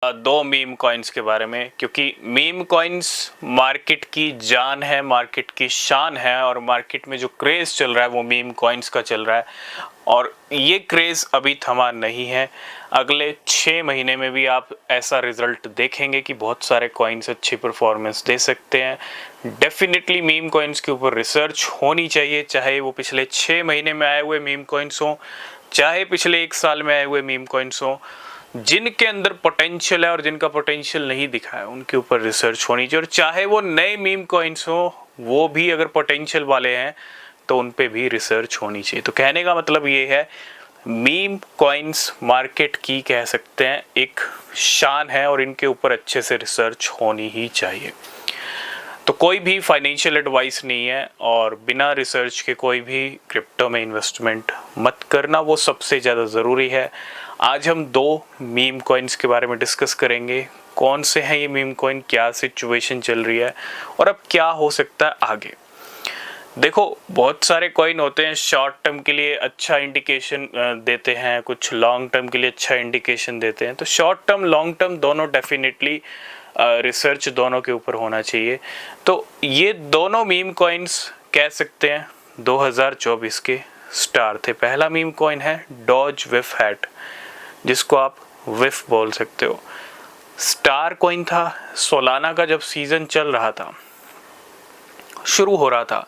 दो meme coins के बारे में, क्योंकि मीम कॉइन्स मार्केट की जान है, मार्केट की शान है, और मार्केट में जो क्रेज़ चल रहा है वो मीम कॉइन्स का चल रहा है, और ये क्रेज़ अभी थमा नहीं है। अगले 6 महीने में भी आप ऐसा रिजल्ट देखेंगे कि बहुत सारे कॉइन्स अच्छी परफॉर्मेंस दे सकते हैं। डेफिनेटली मीम कॉइन्स के ऊपर रिसर्च होनी चाहिए, चाहे वो पिछले 6 महीने में आए हुए मीम कॉइन्स हों, चाहे पिछले 1 साल में आए हुए मीम कॉइन्स हों। जिनके अंदर पोटेंशियल है और जिनका पोटेंशियल नहीं दिखा है उनके ऊपर रिसर्च होनी चाहिए, और चाहे वो नए मीम कॉइन्स हो, वो भी अगर पोटेंशियल वाले हैं तो उन पे भी रिसर्च होनी चाहिए। तो कहने का मतलब ये है, मीम कॉइन्स मार्केट की कह सकते हैं एक शान है, और इनके ऊपर अच्छे से रिसर्च होनी ही चाहिए। तो कोई भी फाइनेंशियल एडवाइस नहीं है, और बिना रिसर्च के कोई भी क्रिप्टो में इन्वेस्टमेंट मत करना, वो सबसे ज़्यादा ज़रूरी है। आज हम 2 मीम कॉइन्स के बारे में डिस्कस करेंगे, कौन से हैं ये मीम कॉइन, क्या सिचुएशन चल रही है, और अब क्या हो सकता है आगे। देखो, बहुत सारे कॉइन होते हैं, शॉर्ट टर्म के लिए अच्छा इंडिकेशन देते हैं, कुछ लॉन्ग टर्म के लिए अच्छा इंडिकेशन देते हैं। तो शॉर्ट टर्म लॉन्ग टर्म दोनों डेफिनेटली रिसर्च दोनों के ऊपर होना चाहिए। तो ये दोनों मीम कॉइन्स कह सकते हैं 2024 के स्टार थे। पहला मीम कॉइन है डॉज विफ हैट, जिसको आप विफ बोल सकते हो। स्टार कॉइन था सोलाना का, जब सीजन चल रहा था, शुरू हो रहा था,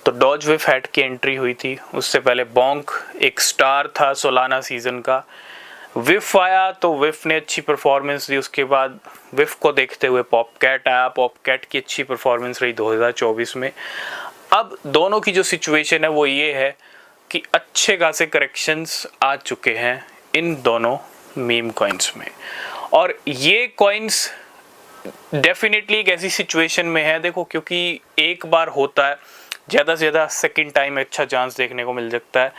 तो डॉज विफ हैट की एंट्री हुई थी। उससे पहले बॉन्क एक स्टार था सोलाना सीजन का। विफ आया तो विफ ने अच्छी परफॉर्मेंस दी। उसके बाद विफ को देखते हुए पॉपकैट आया, पॉपकैट की अच्छी परफॉर्मेंस रही 2024 में। अब दोनों की जो सिचुएशन है वो ये है कि अच्छे खासे करेक्शंस आ चुके हैं इन दोनों मीम कॉइन्स में, और ये कॉइन्स डेफिनेटली एक ऐसी सिचुएशन में है, देखो, क्योंकि एक बार होता है, ज़्यादा से ज़्यादा सेकंड टाइम अच्छा चांस देखने को मिल सकता है,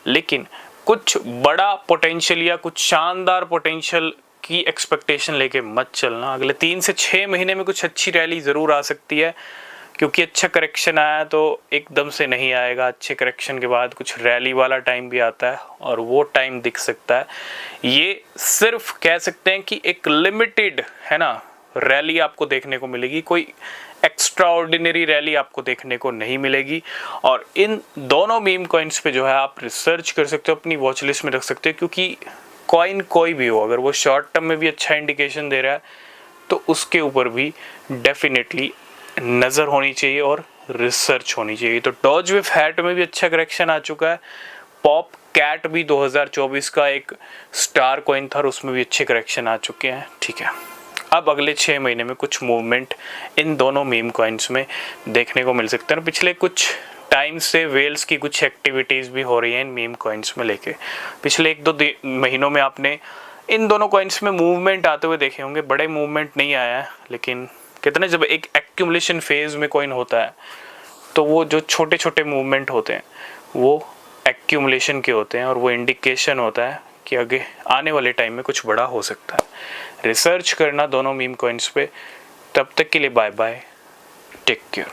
लेकिन कुछ बड़ा पोटेंशियल या कुछ शानदार पोटेंशियल की एक्सपेक्टेशन लेके मत चलना। अगले 3 से 6 महीने में कुछ अच्छी रैली ज़रूर आ सकती है, क्योंकि अच्छा करेक्शन आया तो एकदम से नहीं आएगा। अच्छे करेक्शन के बाद कुछ रैली वाला टाइम भी आता है, और वो टाइम दिख सकता है। ये सिर्फ कह सकते हैं कि एक लिमिटेड है ना रैली आपको देखने को मिलेगी, कोई एक्स्ट्रा ऑर्डिनरी रैली आपको देखने को नहीं मिलेगी। और इन दोनों मीम कॉइन्स पे जो है आप रिसर्च कर सकते हो, अपनी वॉच लिस्ट में रख सकते हो, क्योंकि कॉइन कोई भी हो, अगर वो शॉर्ट टर्म में भी अच्छा इंडिकेशन दे रहा है तो उसके ऊपर भी डेफिनेटली नज़र होनी चाहिए और रिसर्च होनी चाहिए। तो डॉज विफ हैट में भी अच्छा करेक्शन आ चुका है। पॉप कैट भी 2024 का एक स्टार कॉइन था, और उसमें भी अच्छे करेक्शन आ चुके हैं। ठीक है, अब अगले 6 महीने में कुछ मूवमेंट इन दोनों मीम कॉइन्स में देखने को मिल सकते हैं। पिछले कुछ टाइम से वेल्स की कुछ एक्टिविटीज़ भी हो रही हैं इन मीम कॉइन्स में लेके। पिछले 1-2 महीनों में आपने इन दोनों कॉइन्स में मूवमेंट आते हुए देखे होंगे। बड़े मूवमेंट नहीं आया है, लेकिन कितने, जब एक एक्यूमुलेशन फेज में कॉइन होता है तो वो जो छोटे छोटे मूवमेंट होते हैं वो एक्यूमुलेशन के होते हैं, और वो इंडिकेशन होता है कि आगे आने वाले टाइम में कुछ बड़ा हो सकता है। रिसर्च करना दोनों मीम कॉइन्स पे। तब तक के लिए बाय बाय, टेक केयर।